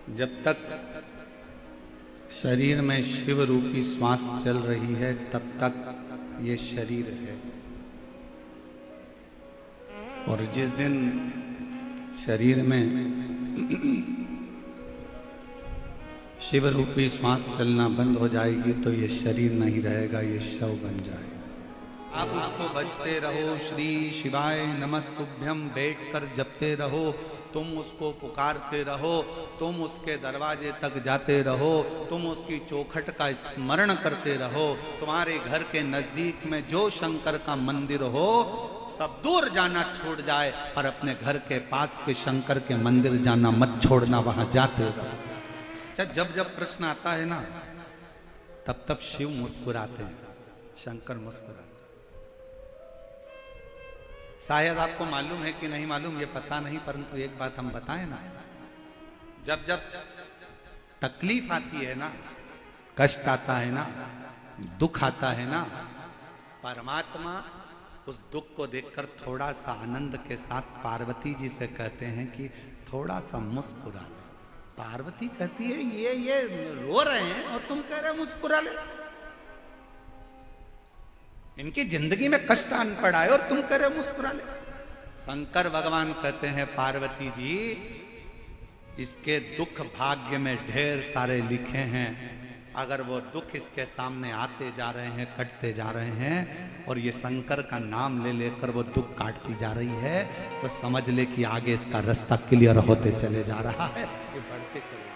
जब तक शरीर में शिव रूपी श्वास चल रही है तब तक ये शरीर है, और जिस दिन शरीर में शिव रूपी श्वास चलना बंद हो जाएगी तो ये शरीर नहीं रहेगा, ये शव बन जाएगा। आप उसको बजते रहो, श्री शिवाय नमस्तुभ्यम बैठकर जपते रहो, तुम उसको पुकारते रहो, तुम उसके दरवाजे तक जाते रहो, तुम उसकी चौखट का स्मरण करते रहो। तुम्हारे घर के नजदीक में जो शंकर का मंदिर हो सब दूर जाना छोड़ जाए, और अपने घर के पास के शंकर के मंदिर जाना मत छोड़ना, वहां जाते रहो। जब जब प्रश्न आता है ना तब तब शिव मुस्कुराते हैं, शंकर मुस्कुराते। शायद आपको मालूम है कि नहीं मालूम, ये पता नहीं, परंतु एक बात हम बताएं ना, जब जब तकलीफ आती है ना, कष्ट आता है ना, दुख आता है ना, परमात्मा उस दुख को देखकर थोड़ा सा आनंद के साथ पार्वती जी से कहते हैं कि थोड़ा सा मुस्कुरा ले। पार्वती कहती है ये रो रहे हैं और तुम कह रहे हो मुस्कुरा ले। इनकी जिंदगी में कष्ट आन पड़ा है और तुम कह रहे हो मुस्कुरा ले। शंकर भगवान कहते हैं पार्वती जी, इसके दुख भाग्य में ढेर सारे लिखे हैं, अगर वो दुख इसके सामने आते जा रहे हैं, कटते जा रहे हैं, और ये शंकर का नाम ले लेकर वो दुख काटती जा रही है, तो समझ ले कि आगे इसका रास्ता क्लियर होते चले जा रहा है, ये बढ़ते चले।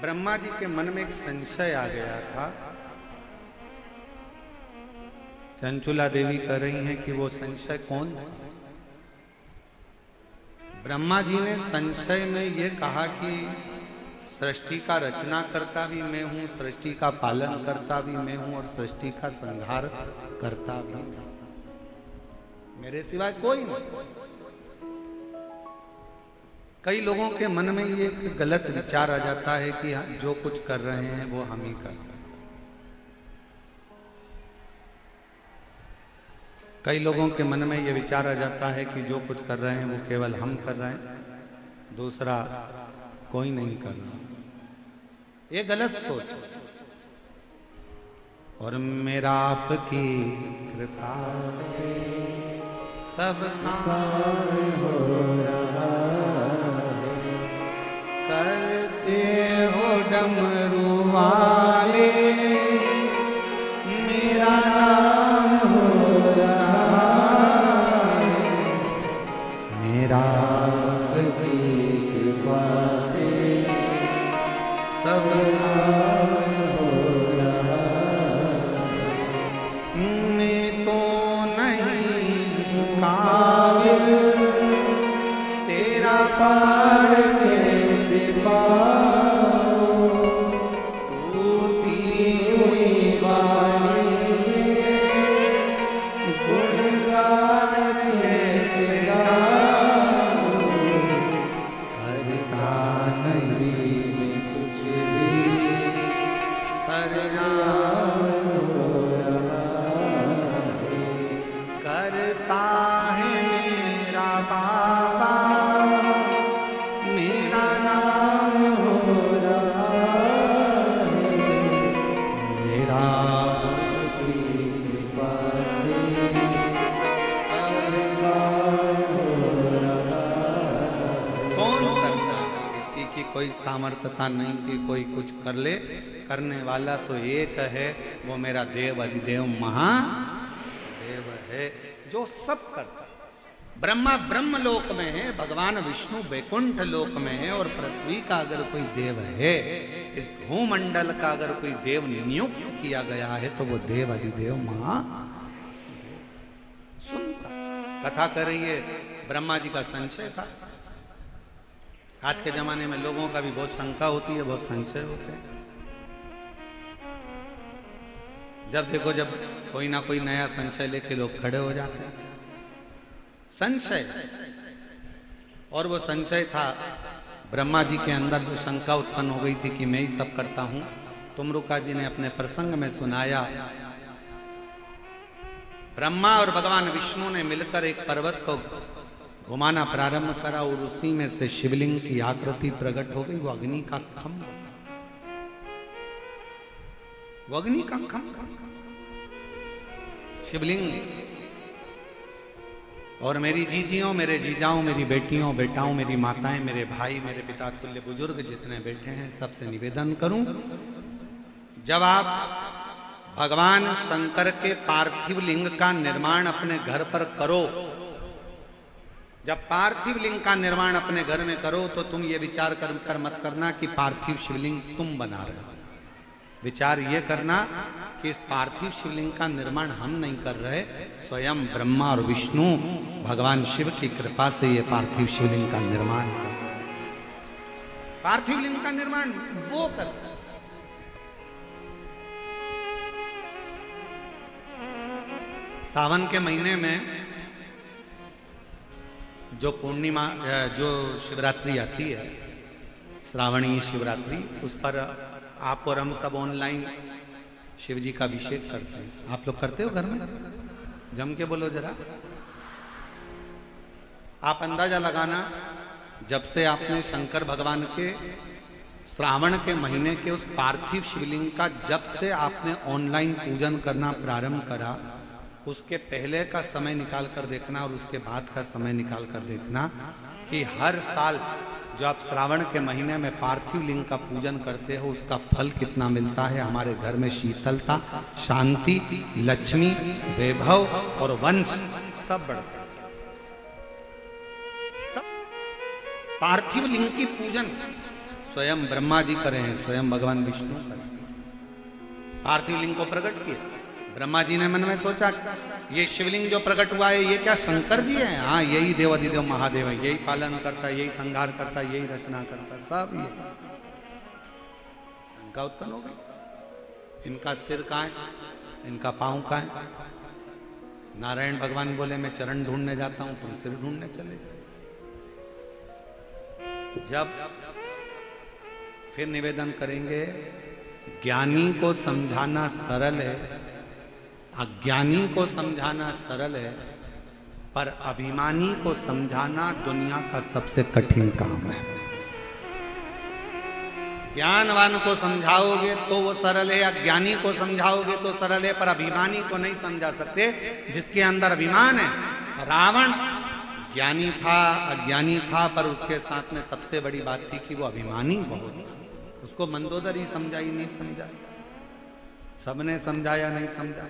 ब्रह्मा जी के मन में एक संशय आ गया था। चंचुला देवी कह रही हैं कि वो संशय कौन सा? ब्रह्मा जी ने संशय में ये कहा कि सृष्टि का रचना करता भी मैं हूं, सृष्टि का पालन करता भी मैं हूं, और सृष्टि का संहार करता भी मैं, मेरे सिवाय कोई नहीं। कई लोगों के मन में ये गलत विचार आ जाता है कि जो कुछ कर रहे हैं वो हम ही कर रहे हैं। कई लोगों के मन में ये विचार आ जाता है कि जो कुछ कर रहे हैं वो केवल हम कर रहे हैं, दूसरा कोई नहीं कर रहा। ये गलत सोच। और मेरा आपकी कृपा से सब काम हो रहा है, करते हो डमरू वाले मेरा नाम हो रहा है, मेरा आपकी कृपा से सब हो रहा है। मैं तो नहीं काबिल तेरा पार कैसे पाऊं, टूटी हुई वाणी से गुणगान कैसे गाऊं, करता नहीं करता है मेरा बाबा, मेरा नाम हो रहा है, मेरा कृपा से हो रहा है। कौन करता है? किसी की कोई सामर्थ्यता नहीं कि कोई कुछ कर ले, करने वाला तो एक है, वो मेरा देव अधिदेव महादेव है जो सब करता है। ब्रह्मा ब्रह्म लोक में है, भगवान विष्णु बैकुंठ लोक में है, और पृथ्वी का अगर कोई देव है, इस भूमंडल का अगर कोई देव नियुक्त किया गया है तो वो देव अधिदेव महादेव। सुनता कथा कर रही है, ब्रह्मा जी का संशय था। आज के जमाने में लोगों का भी बहुत शंका होती है, बहुत संशय होते हैं। जब देखो जब कोई ना कोई नया संशय लेके लोग खड़े हो जाते हैं। संशय, और वो संशय था ब्रह्मा जी के अंदर जो शंका उत्पन्न हो गई थी कि मैं ही सब करता हूं। तुमरुका जी ने अपने प्रसंग में सुनाया, ब्रह्मा और भगवान विष्णु ने मिलकर एक पर्वत को घुमाना प्रारंभ करा और उसी में से शिवलिंग की आकृति प्रकट हो गई। वो अग्नि का खम्भ, वो अग्नि का खम्भ शिवलिंग। और मेरी जीजियों, मेरे जीजाओं, मेरी बेटियों, बेटाओं, मेरी माताएं, मेरे भाई, मेरे पिता तुल्य बुजुर्ग जितने बैठे हैं, सबसे निवेदन करूं, जब आप भगवान शंकर के पार्थिव लिंग का निर्माण अपने घर पर करो, जब पार्थिव लिंग का निर्माण अपने घर में करो, तो तुम ये विचार कर मत करना कि पार्थिव शिवलिंग तुम बना रहे हो। विचार ये करना कि इस पार्थिव शिवलिंग का निर्माण हम नहीं कर रहे, स्वयं ब्रह्मा और विष्णु भगवान शिव की कृपा से ये पार्थिव शिवलिंग का निर्माण कर, पार्थिव लिंग का निर्माण वो कर। सावन के महीने में जो पूर्णिमा, जो शिवरात्रि आती है, श्रावणी शिवरात्रि, उस पर आप और हम सब ऑनलाइन शिव जी का अभिषेक करते हैं। आप लोग करते हो घर में? जम के बोलो जरा। आप अंदाजा लगाना, जब से आपने शंकर भगवान के श्रावण के महीने के उस पार्थिव शिवलिंग का जब से आपने ऑनलाइन पूजन करना प्रारंभ करा, उसके पहले का समय निकाल कर देखना और उसके बाद का समय निकाल कर देखना कि हर साल जो आप श्रावण के महीने में पार्थिव लिंग का पूजन करते हो, उसका फल कितना मिलता है। हमारे घर में शीतलता, शांति, लक्ष्मी, वैभव और वंश सब बढ़ता है। पार्थिव लिंग की पूजन स्वयं ब्रह्मा जी करे हैं, स्वयं भगवान विष्णु करें। पार्थिव लिंग को प्रकट किया ब्रह्मा जी ने, मन में सोचा ये शिवलिंग जो प्रकट हुआ है ये क्या शंकर जी हैं? हाँ, यही देवाधिदेव महादेव है, यही पालन करता, यही संहार करता, यही रचना करता, सब ये। शंका उत्पन्न हो गई, इनका सिर कहाँ है, इनका पांव कहाँ है? नारायण भगवान बोले मैं चरण ढूंढने जाता हूं, तुम सिर ढूंढने चले जाओ। जब फिर निवेदन करेंगे, ज्ञानी को समझाना सरल है, अज्ञानी को समझाना सरल है, पर अभिमानी को समझाना दुनिया का सबसे कठिन काम है। ज्ञानवान को समझाओगे तो वो सरल है, अज्ञानी को समझाओगे तो सरल है, पर अभिमानी को नहीं समझा सकते। जिसके अंदर अभिमान है, रावण ज्ञानी था, अज्ञानी था, पर उसके साथ में सबसे बड़ी बात थी कि वो अभिमानी बहुत था। उसको मंदोदरी समझाई, नहीं समझा, सबने समझाया, नहीं समझा।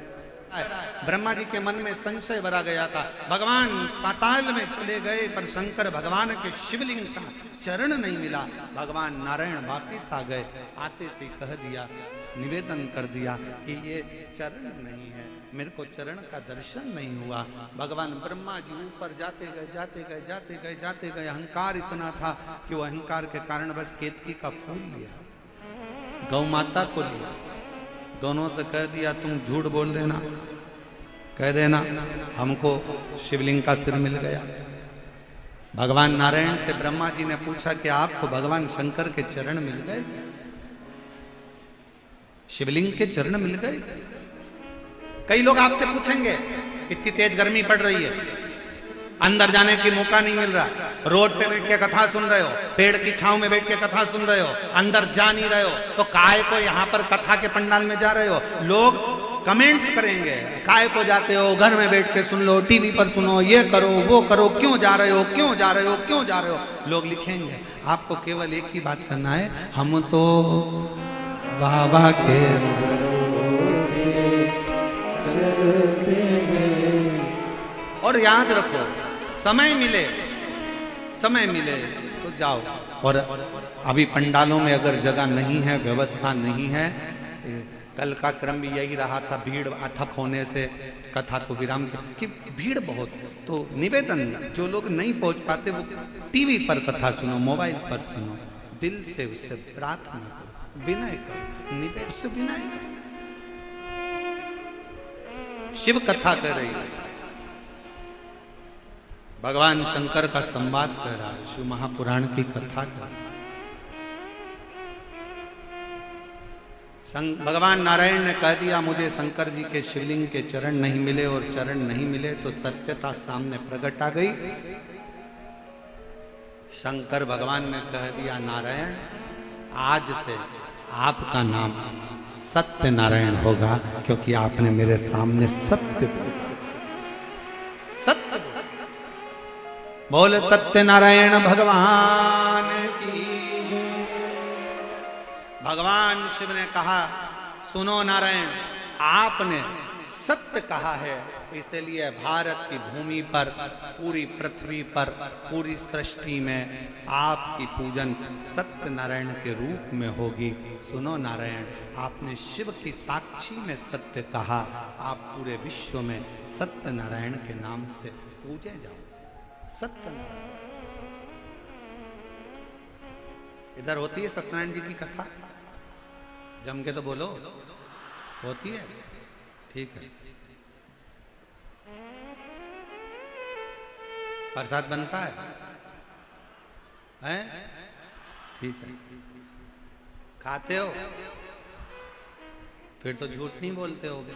ब्रह्मा जी के मन में संशय भरा गया था। भगवान पाताल में चले गए, पर शंकर भगवान के शिवलिंग का चरण नहीं मिला। भगवान नारायण वापिस आ गए, आते से कह दिया, निवेदन कर दिया कि ये चरण नहीं है, मेरे को चरण का दर्शन नहीं हुआ। भगवान ब्रह्मा जी ऊपर जाते गए, जाते गए, जाते गए, जाते गए। अहंकार इतना था कि वो अहंकार के कारण बस केतकी का फूल लिया, गौ माता को लिया, दोनों से कह दिया तुम झूठ बोल देना, कह देना हमको शिवलिंग का सिर मिल गया। भगवान नारायण से ब्रह्मा जी ने पूछा कि आपको भगवान शंकर के चरण मिल गए, शिवलिंग के चरण मिल गए? कई लोग आपसे पूछेंगे, इतनी तेज गर्मी पड़ रही है, अंदर जाने की मौका नहीं मिल रहा, रोड पे बैठ के कथा सुन रहे हो, पेड़ की छांव में बैठ के कथा सुन रहे हो, अंदर जा नहीं रहे हो, तो काय को यहाँ पर कथा के पंडाल में जा रहे हो? लोग कमेंट्स करेंगे, काय को जाते हो, घर में बैठ के सुन लो, टीवी पर सुनो, ये करो वो करो, क्यों जा रहे हो, क्यों जा रहे हो, क्यों जा रहे हो? लोग लिखेंगे। आपको केवल एक ही बात करना है, हम तो बाबा के और याद रखो, समय मिले तो जाओ। और अभी पंडालों में अगर जगह नहीं है, व्यवस्था नहीं है, कल का क्रम भी यही रहा था, भीड़ अथक होने से कथा को विराम कि भीड़ बहुत। तो निवेदन, जो लोग नहीं पहुंच पाते वो टीवी पर कथा सुनो, मोबाइल पर सुनो, दिल से उससे प्रार्थना करो, विनय करो, निवेदन से विनय करो। शिव कथा कर रही है, भगवान शंकर का संवाद कर रहा है, शिव महापुराण की कथा कर रहा है। भगवान नारायण ने कह दिया मुझे शंकर जी के शिवलिंग के चरण नहीं मिले, और चरण नहीं मिले तो सत्यता सामने प्रकट आ गई। शंकर भगवान ने कह दिया, नारायण आज से आपका नाम सत्य नारायण होगा, क्योंकि आपने मेरे सामने सत्य सत्य बोल सत्य नारायण भगवान की। भगवान शिव ने कहा, सुनो नारायण, आपने सत्य कहा है, इसलिए भारत की भूमि पर, पूरी पृथ्वी पर, पूरी सृष्टि में आपकी पूजन सत्य नारायण के रूप में होगी। सुनो नारायण, आपने शिव की साक्षी में सत्य कहा, आप पूरे विश्व में सत्य नारायण के नाम से पूजे जाओ। सत्य नारायण इधर होती है सत्यनारायण जी की कथा, जम के तो बोलो, होती है? ठीक है। प्रसाद बनता है? हैं? ठीक है। खाते हो? फिर तो झूठ नहीं बोलते होगे,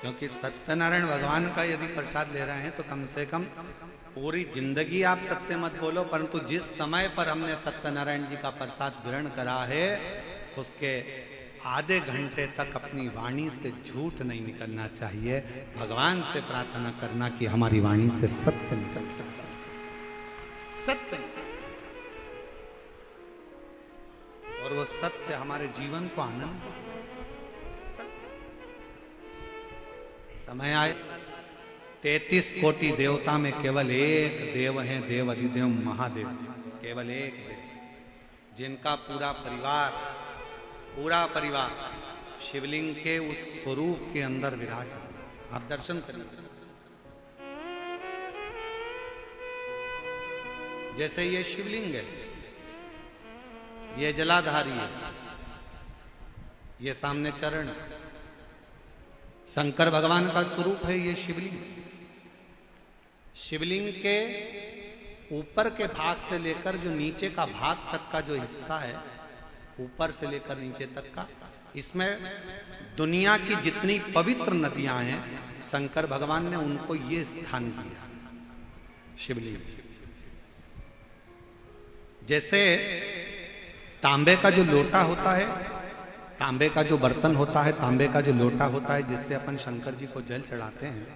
क्योंकि सत्यनारायण भगवान का यदि प्रसाद ले रहे हैं तो कम से कम पूरी जिंदगी आप सत्य मत बोलो, परंतु जिस समय पर हमने सत्यनारायण जी का प्रसाद ग्रहण करा है उसके आधे घंटे तक अपनी वाणी से झूठ नहीं निकलना चाहिए। भगवान से प्रार्थना करना कि हमारी वाणी से सत्य निकलता है, सत्य, और वो सत्य हमारे जीवन को आनंद देता है। समय आए, 33 कोटि देवता में केवल एक देव है, देव अधिदेव महादेव, केवल एक देव, जिनका पूरा परिवार शिवलिंग के उस स्वरूप के अंदर विराज। आप दर्शन करिए, जैसे ये शिवलिंग है, ये जलाधारी है, ये सामने चरण, शंकर भगवान का स्वरूप है ये शिवलिंग। शिवलिंग के ऊपर के भाग से लेकर जो नीचे का भाग तक का जो हिस्सा है, ऊपर से लेकर नीचे तक का, इसमें दुनिया की जितनी पवित्र नदियां हैं, शंकर भगवान ने उनको ये स्थान दिया शिवलिंग। जैसे तांबे का जो लोटा होता है, तांबे का जो बर्तन होता है, तांबे का जो लोटा होता है, जिससे अपन शंकर जी को जल चढ़ाते हैं,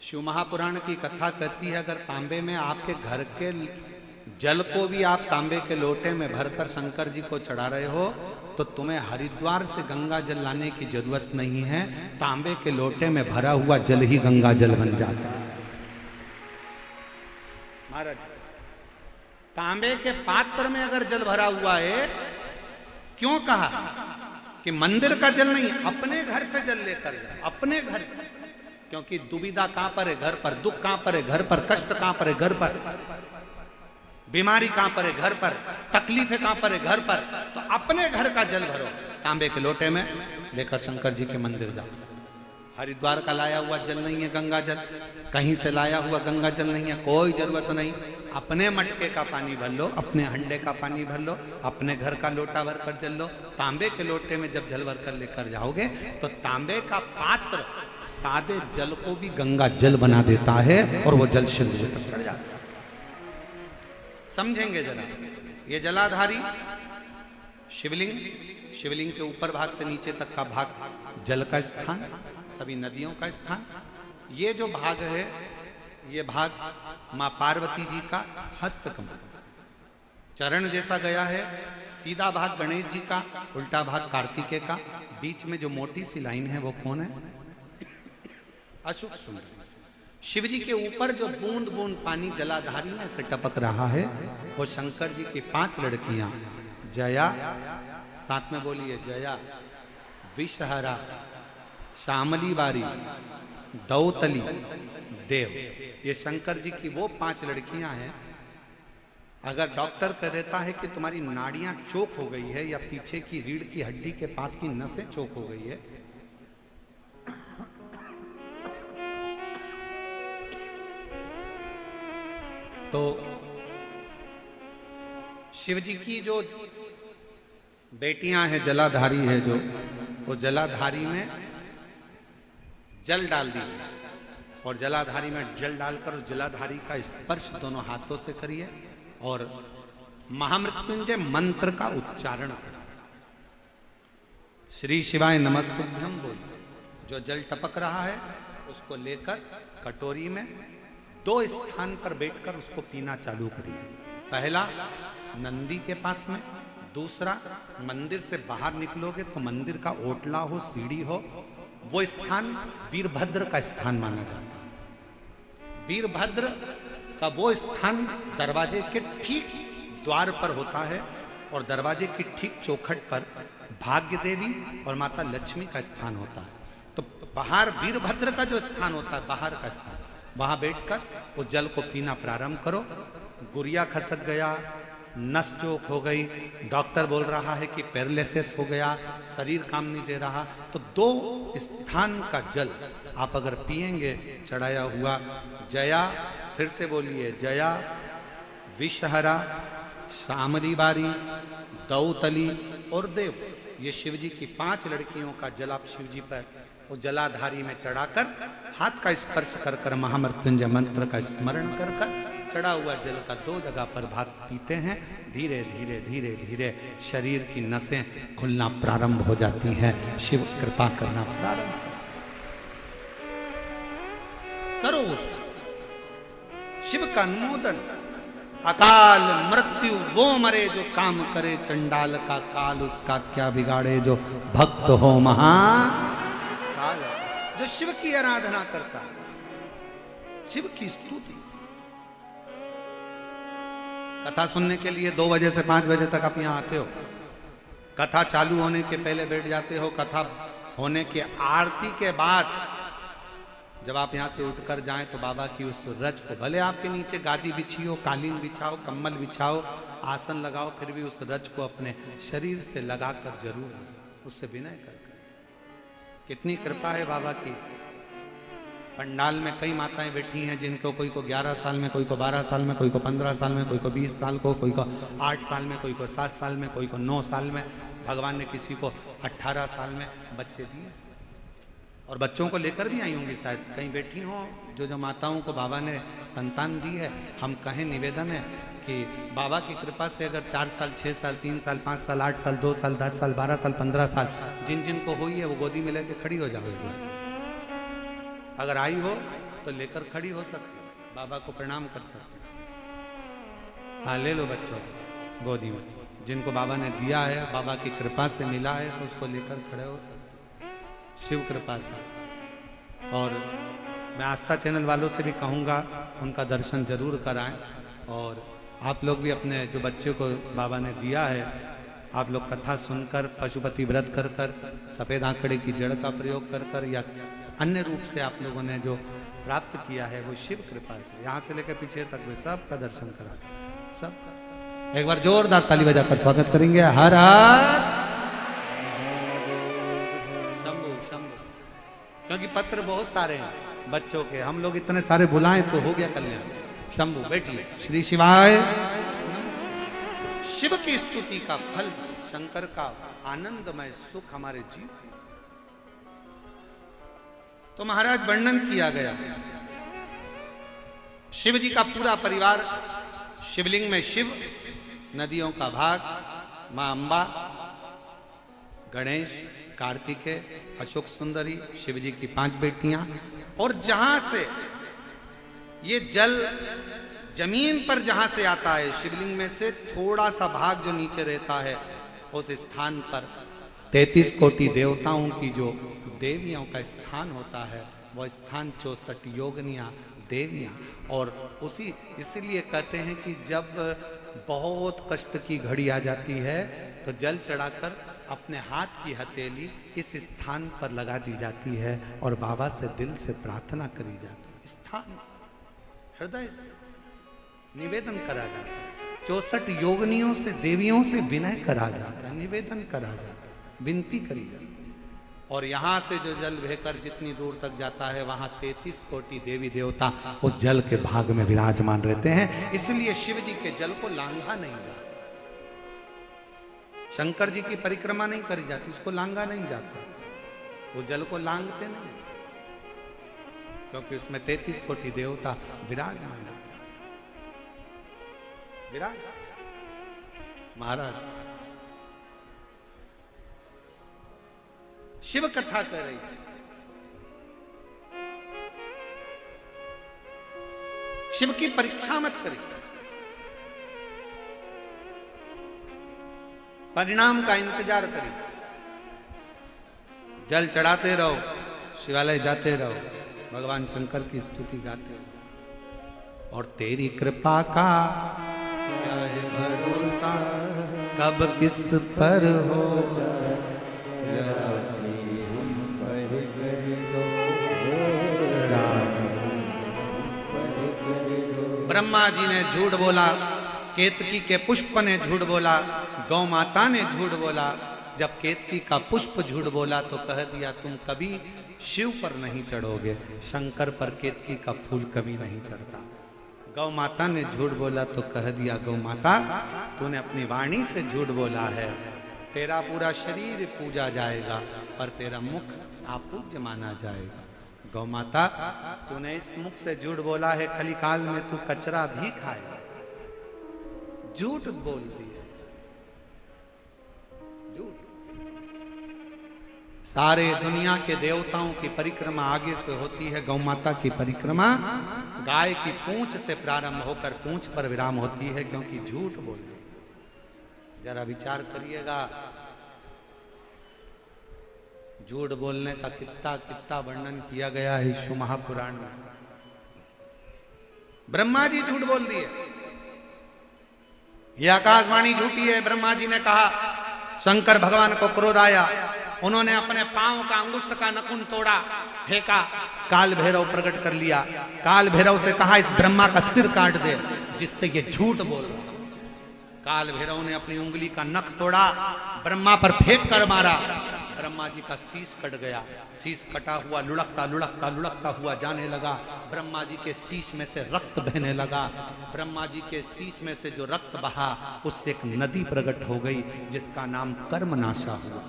शिव महापुराण की कथा कहती है, अगर तांबे में आपके घर के जल को भी आप तांबे के लोटे में भरकर शंकर जी को चढ़ा रहे हो, तो तुम्हें हरिद्वार से गंगा जल लाने की जरूरत नहीं है, तांबे के लोटे में भरा हुआ जल ही गंगा जल बन जाता है। महाराज, तांबे के पात्र में अगर जल भरा हुआ है, क्यों कहा कि मंदिर का जल नहीं, अपने घर से जल लेकर जाओ, अपने घर से, क्योंकि दुविधा कहां पर है? घर पर। दुख कहां पर है? घर पर। कष्ट कहां पर है? घर पर। बीमारी कहां पर है? घर पर। तकलीफें कहां पर है? घर पर। तो अपने घर का जल भरो, तांबे के लोटे में लेकर शंकर जी के मंदिर जाओ। हरिद्वार का लाया हुआ जल नहीं है गंगा जल, कहीं से लाया हुआ गंगा जल नहीं है, कोई जरूरत नहीं। अपने मटके का पानी भर लो, अपने हंडे का पानी भर लो, अपने घर का लोटा भर कर जल लो। तांबे के लोटे में जब जल भर कर लेकर जाओगे तो तांबे का पात्र सादे जल को भी गंगा जल बना देता है, और वो जल शिव जी तक चढ़ जाता है। समझेंगे जरा, ये जलाधारी शिवलिंग, शिवलिंग के ऊपर भाग से नीचे तक का भाग जल का स्थान, सभी नदियों का स्थान। ये जो भाग है, ये भाग मां पार्वती जी का हस्तकमल, चरण जैसा गया है। सीधा भाग गणेश जी का, उल्टा भाग कार्तिकेय का, बीच में जो मोटी सी लाइन है वो कौन है? अशोक सुंदर। शिव जी के ऊपर जो बूंद बूंद पानी जलाधारी में से टपक रहा है, वो शंकर जी की 5 लड़कियां, जया, साथ में बोलिए जया, विषहरा, श्यामली बारी, दौतली, देव, ये शंकर जी की वो 5 लड़कियां हैं। अगर डॉक्टर कह देता है कि तुम्हारी नाड़ियां चोक हो गई है, या पीछे की रीढ़ की हड्डी के पास की नसें चोक हो गई है, तो शिव जी की जो बेटियां हैं, जलाधारी है जो, वो जलाधारी में जल डाल दीजिए और जलाधारी में जल डालकर उस जलाधारी का स्पर्श दोनों हाथों से करिए और महामृत्युंजय मंत्र का उच्चारण करें। श्री शिवाय नमस्तुभ्यम बोल। जो जल टपक रहा है उसको लेकर कटोरी में 2 स्थान पर बैठकर उसको पीना चालू करिए। पहला नंदी के पास में, दूसरा मंदिर से बाहर निकलोगे तो मंदिर का ओटला हो, सीढ़ी हो, वो स्थान वीरभद्र का स्थान माना जाता है। वीरभद्र का वो स्थान दरवाजे के ठीक द्वार पर होता है और दरवाजे की ठीक चौखट पर भाग्य देवी और माता लक्ष्मी का स्थान होता है। तो बाहर वीरभद्र का जो स्थान होता है, बाहर का स्थान, वहां बैठकर उस जल को पीना प्रारंभ करो। गुरिया खसक गया, नस चोक हो गई, डॉक्टर बोल रहा है कि पैरालिसिस हो गया, शरीर काम नहीं दे रहा, तो 2 स्थान का जल आप अगर पिएंगे चढ़ाया हुआ, जया, फिर से बोलिए, जया, विषहरा, शामली बारी, दौतली और देव, ये शिवजी की 5 लड़कियों का जल आप शिवजी पर उस जलाधारी में चढ़ाकर हाथ का स्पर्श कर कर महामृत्युंजय मंत्र का स्मरण कर कर चढ़ा हुआ जल का 2 जगह पर भाग पीते हैं। धीरे धीरे धीरे धीरे शरीर की नसें खुलना प्रारंभ हो जाती हैं। शिव कृपा करना प्रारंभ करो। शिव का अनुमोदन। अकाल मृत्यु वो मरे जो काम करे, चंडाल का काल उसका क्या बिगाड़े, जो भक्त हो महाकाल। जो शिव की आराधना करता है, शिव की स्तुति। कथा सुनने के लिए 2 बजे से 5 बजे तक आप यहां आते हो, कथा चालू होने के पहले बैठ जाते हो, कथा होने के आरती के बाद जब आप यहां से उठकर जाएं तो बाबा की उस रज को, भले आपके नीचे गादी बिछी हो, कालीन बिछाओ, कम्बल बिछाओ, आसन लगाओ, फिर भी उस रज को अपने शरीर से लगाकर जरूर उससे विनय कर। कितनी कृपा है बाबा की। पंडाल में कई माताएं बैठी हैं जिनको कोई को 11 साल में, कोई को 12 साल में, कोई को 15 साल में, कोई को 20 साल को, कोई को 8 साल में, कोई को 7 साल में, कोई को 9 साल में, भगवान ने किसी को 18 साल में बच्चे दिए और बच्चों को लेकर भी आई होंगी शायद, कहीं बैठी हो जो माताओं को बाबा ने संतान दी है। हम कहें, निवेदन है कि बाबा की कृपा से अगर 4 साल, 6 साल, 3 साल, 5 साल, 8 साल, 2 साल, 10 साल, 12 साल, 15 साल, जिन जिन को हुई है वो गोदी में लेकर खड़ी हो जाओगे। अगर आई हो तो लेकर खड़ी हो सकती, बाबा को प्रणाम कर सकते। हाँ, ले लो बच्चों को गोदी में, जिनको बाबा ने दिया है, बाबा की कृपा से मिला है, तो उसको लेकर खड़े हो सकते शिव कृपा से। और मैं आस्था चैनल वालों से भी कहूँगा उनका दर्शन जरूर कराएं। और आप लोग भी अपने जो बच्चे को बाबा ने दिया है, आप लोग कथा सुनकर, पशुपति व्रत कर कर, सफ़ेद आंकड़े की जड़ का प्रयोग कर कर, या अन्य रूप से आप लोगों ने जो प्राप्त किया है वो शिव कृपा से, यहाँ से लेकर पीछे तक वे सबका दर्शन करा, सबका। एक बार जोरदार ताली बजाकर स्वागत करेंगे। हर हर क्योंकि पत्र बहुत सारे हैं बच्चों के, हम लोग इतने सारे बुलाएं तो हो गया कल्याण। शंभु बैठिए। श्री शिवाय। शिव की स्तुति का फल, शंकर का आनंदमय सुख हमारे जीवन। तो महाराज वर्णन किया गया, शिव जी का पूरा परिवार, शिवलिंग में शिव, नदियों का भाग, मां अंबा, गणेश, कार्तिकेय, अशोक सुंदरी, शिव जी की 5 बेटियां। और जहां से ये जल जमीन पर जहां से आता है, शिवलिंग में से थोड़ा सा भाग जो नीचे रहता है, उस स्थान पर 33 कोटि देवताओं की जो देवियों का स्थान होता है, वो स्थान 64 योगिनियां देवियां। और उसी इसलिए कहते हैं कि जब बहुत कष्ट की घड़ी आ जाती है तो जल चढ़ाकर अपने हाथ की हथेली इस स्थान पर लगा दी जाती है और बाबा से दिल से प्रार्थना करी जाती है। स्थान हृदय से निवेदन करा जाता है, 64 योगिनियों से, देवियों से विनय करा जाता है, निवेदन करा जाता है, विनती करी जाती है। और यहाँ से जो जल बहकर जितनी दूर तक जाता है, वहां 33 कोटि देवी देवता उस जल के भाग में विराजमान रहते हैं। इसलिए शिव जी के जल को लांघा नहीं जाता। शंकर जी की परिक्रमा नहीं करी जाती, उसको लांघा नहीं जाता, वो जल को लांघते नहीं। क्योंकि उसमें 33 कोटि देवता विराजमान है। विराज महाराज शिव कथा कर रही है। शिव की परीक्षा मत करिए, परिणाम का इंतजार करिए। जल चढ़ाते रहो, शिवालय जाते रहो, भगवान शंकर की स्तुति गाते रहो। और तेरी कृपा का क्या है भरोसा, कब किस पर हो जरा सी हम पर कर दो, ब्रह्मा जी ने झूठ बोला, केतकी के पुष्प ने झूठ बोला, गौ माता ने झूठ बोला। जब केतकी का पुष्प झूठ बोला तो कह दिया तुम कभी शिव पर नहीं चढ़ोगे, शंकर पर केतकी का फूल कभी नहीं चढ़ता। गौ माता ने झूठ बोला तो कह दिया गौ माता तूने अपनी वाणी से झूठ बोला है, तेरा पूरा शरीर पूजा जाएगा पर तेरा मुख अपूज्य माना जाएगा। गौ माता तूने इस मुख से झूठ बोला है, कलिकाल में तू कचरा भी खाएगा। झूठ बोल दिया, झूठ। सारे दुनिया के देवताओं की परिक्रमा आगे से होती है, गौ माता की परिक्रमा गाय की पूंछ से प्रारंभ होकर पूंछ पर विराम होती है, क्योंकि झूठ बोल दिया। जरा विचार करिएगा, झूठ बोलने का कितना कितना वर्णन किया गया है शिव महापुराण में। ब्रह्मा जी झूठ बोल दिए, यह आकाशवाणी झूठी है। ब्रह्मा जी ने कहा, शंकर भगवान को क्रोध आया, उन्होंने अपने पांव का अंगुष्ठ का नखून तोड़ा, फेंका, काल भैरव प्रकट कर लिया। काल भैरव से कहा इस ब्रह्मा का सिर काट दे, जिससे ये झूठ बोल रहा। काल भैरव ने अपनी उंगली का नख तोड़ा, ब्रह्मा पर फेंक कर मारा। ब्रह्मा जी का शीश कट गया, शीश कटा हुआ लुढ़कता लुढ़कता लुढ़कता हुआ जाने लगा। ब्रह्मा जी के शीश में से रक्त बहने लगा। ब्रह्मा जी के शीश में से जो रक्त बहा उससे एक नदी प्रकट हो गई, जिसका नाम कर्मनाशा हुआ,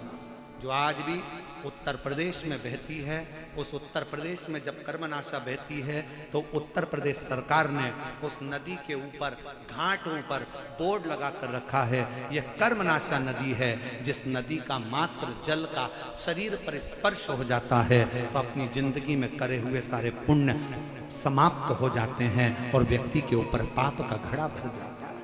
जो आज भी उत्तर प्रदेश में बहती है। उस उत्तर प्रदेश में जब कर्मनाशा बहती है तो उत्तर प्रदेश सरकार ने उस नदी के ऊपर घाटों पर बोर्ड लगा कर रखा है, यह कर्मनाशा नदी है। जिस नदी का मात्र जल का शरीर पर स्पर्श हो जाता है तो अपनी जिंदगी में करे हुए सारे पुण्य समाप्त हो जाते हैं और व्यक्ति के ऊपर पाप का घड़ा भर जाता है।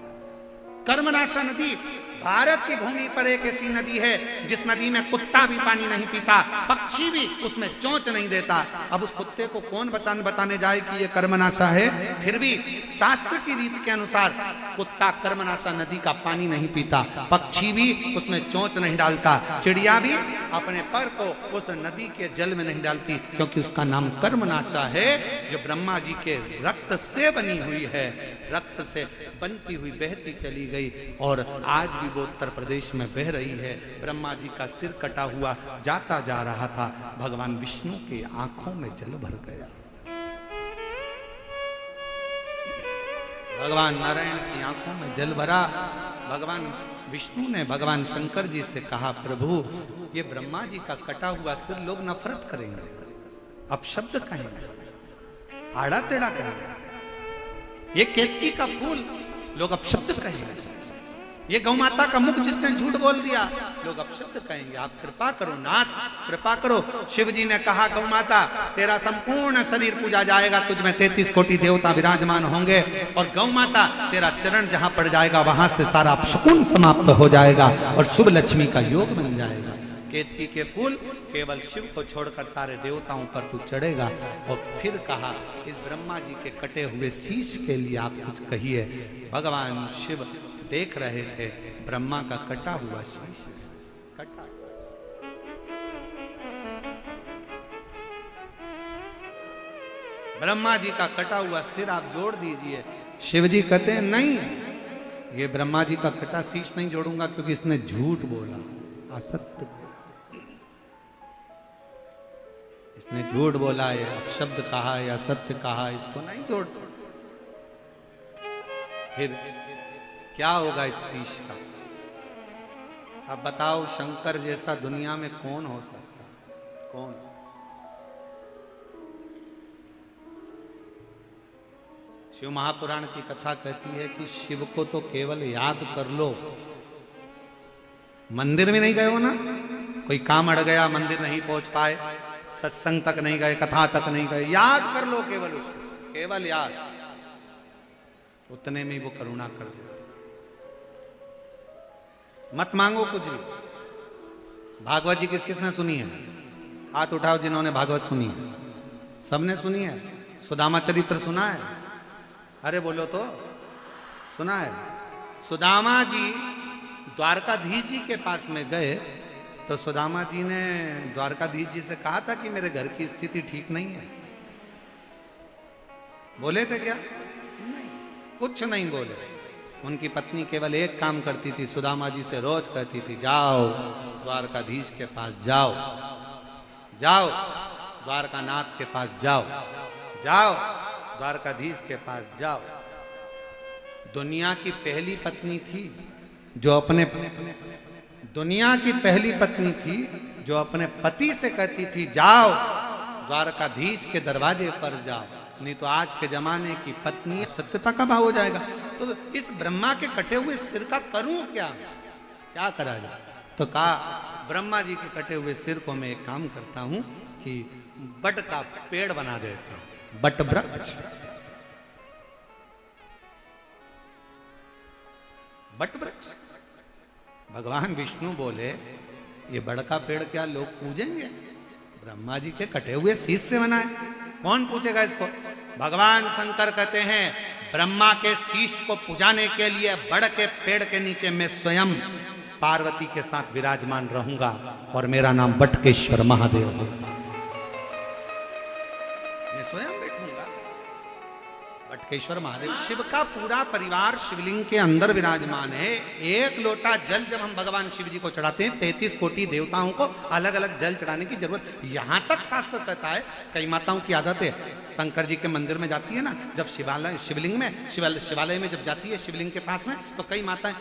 कर्मनाशा नदी भारत की भूमि पर एक ऐसी नदी है जिस नदी में कुत्ता भी पानी नहीं पीता, पक्षी भी उसमें चोंच नहीं देता। अब उस कुत्ते को कौन बताने जाए कि ये कर्मनाशा है? फिर भी शास्त्र की रीत के अनुसार कुत्ता कर्मनाशा नदी का पानी नहीं पीता, पक्षी भी उसमें चोंच नहीं डालता, चिड़िया भी अपने पर को उस नदी के जल में नहीं डालती, क्योंकि उसका नाम कर्मनाशा है, जो ब्रह्मा जी के रक्त से बनी हुई है, रक्त से बनती हुई बहती चली गई और आज भी वो उत्तर प्रदेश में बह रही है। ब्रह्मा जी का सिर कटा हुआ जाता जा रहा था, भगवान विष्णु की आंखों में जल भर गया। भगवान नारायण की आंखों में जल भरा। भगवान विष्णु ने भगवान शंकर जी से कहा, प्रभु ये ब्रह्मा जी का कटा हुआ सिर लोग नफरत करेंगे, अपशब्द कहेंगे, आड़ा टेढ़ा कहेंगे। ये केतकी का फूल लोग अपशब्द कहेंगे, ये गौ माता का मुख जिसने झूठ बोल दिया लोग अपशब्द कहेंगे। आप कृपा करो नाथ, कृपा करो। शिव जी ने कहा, गौ माता तेरा संपूर्ण शरीर पूजा जाएगा, तुझमें 33 कोटि देवता विराजमान होंगे, और गौ माता तेरा चरण जहां पड़ जाएगा वहां से सारा अपशकुन समाप्त हो जाएगा और शुभ लक्ष्मी का योग बन जाएगा। केतकी के फूल केवल शिव को छोड़कर सारे देवताओं पर तू चढ़ेगा। और फिर कहा, इस ब्रह्मा जी के कटे हुए शीश के लिए आप कुछ कहिए। भगवान शिव देख रहे थे, ब्रह्मा का कटा हुआ शीश कटा। ब्रह्मा जी का कटा हुआ सिर आप जोड़ दीजिए। शिव जी कहते हैं नहीं, ये ब्रह्मा जी का कटा शीश नहीं जोड़ूंगा, क्योंकि इसने झूठ बोला, असत्य, इसने झूठ बोला है, अपशब्द कहा है, असत्य कहा, इसको नहीं जोड़ सकते। फिर क्या होगा इस शीश का? अब बताओ, शंकर जैसा दुनिया में कौन हो सकता? कौन? शिव महापुराण की कथा कहती है कि शिव को तो केवल याद कर लो। मंदिर में नहीं गए हो ना, कोई काम अड़ गया, मंदिर नहीं पहुंच पाए, सत्संग तक नहीं गए, कथा तक नहीं गए, याद कर लो केवल उसको, केवल याद, उतने में वो करुणा कर देते। मत मांगो कुछ भी। भागवत जी किस किसने सुनी है? हाथ उठाओ जिन्होंने भागवत सुनी है। सबने सुनी है? सुदामा चरित्र सुना है? अरे बोलो तो, सुना है? सुदामा जी द्वारकाधीश जी के पास में गए तो सुदामा जी ने द्वारकाधीश जी से कहा था कि मेरे घर की स्थिति ठीक नहीं है। बोले थे क्या? नहीं, कुछ नहीं बोले। उनकी पत्नी केवल एक काम करती थी, सुदामा जी से रोज कहती थी, जाओ द्वारकाधीश के पास जाओ, जाओ द्वारकानाथ के पास जाओ, जाओ द्वारकाधीश के पास जाओ। दुनिया की पहली पत्नी थी जो अपने दुनिया की पहली पत्नी थी जो अपने पति से कहती थी, जाओ द्वारकाधीश के दरवाजे पर जाओ। नहीं तो आज के जमाने की पत्नी सत्यता का भाव हो जाएगा। तो इस ब्रह्मा के कटे हुए सिर का करूं क्या, क्या करा जाए? तो कहा, ब्रह्मा जी के कटे हुए सिर को मैं एक काम करता हूं कि बट का पेड़ बना देता हूं, बट वृक्ष। बट वृक्ष। भगवान विष्णु बोले, ये बड़ का पेड़ क्या लोग पूजेंगे? ब्रह्मा जी के कटे हुए शीश से बना है, कौन पूछेगा इसको? भगवान शंकर कहते हैं, ब्रह्मा के शीश को पुजाने के लिए बड़ के पेड़ के नीचे मैं स्वयं पार्वती के साथ विराजमान रहूंगा और मेरा नाम बटकेश्वर महादेव है। मैं स्वयं बैठूंगा बटकेश्वर महादेव। शिव का पूरा परिवार शिवलिंग के अंदर विराजमान है। एक लोटा जल जब हम भगवान शिव जी को चढ़ाते हैं, 33 कोटि देवताओं को अलग अलग जल चढ़ाने की जरूरत। यहां तक शास्त्र कहता है, कई माताओं की आदत है, शंकर जी के मंदिर में जाती है ना, जब शिवलिंग में शिवालय में जब जाती है शिवलिंग के पास में, तो कई माताएं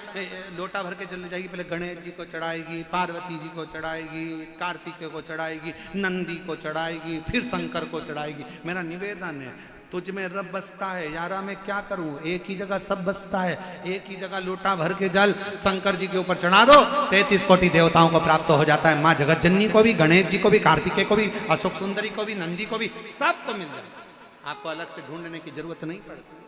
लोटा भर के चली जाएगी, पहले गणेश जी को चढ़ाएगी, पार्वती जी को चढ़ाएगी, कार्तिकेय को चढ़ाएगी, नंदी को चढ़ाएगी, फिर शंकर को चढ़ाएगी। मेरा निवेदन है, तुझ में रब बसता है, यारा मैं क्या करूं? एक ही जगह सब बसता है, एक ही जगह लोटा भर के जल शंकर जी के ऊपर चढ़ा दो, 33 कोटि देवताओं को प्राप्त हो जाता है। माँ जगत जननी को भी, गणेश जी को भी, कार्तिकेय को भी, अशोक सुंदरी को भी, नंदी को भी, सबको मिल जाए। आपको अलग से ढूंढने की जरूरत नहीं पड़ती।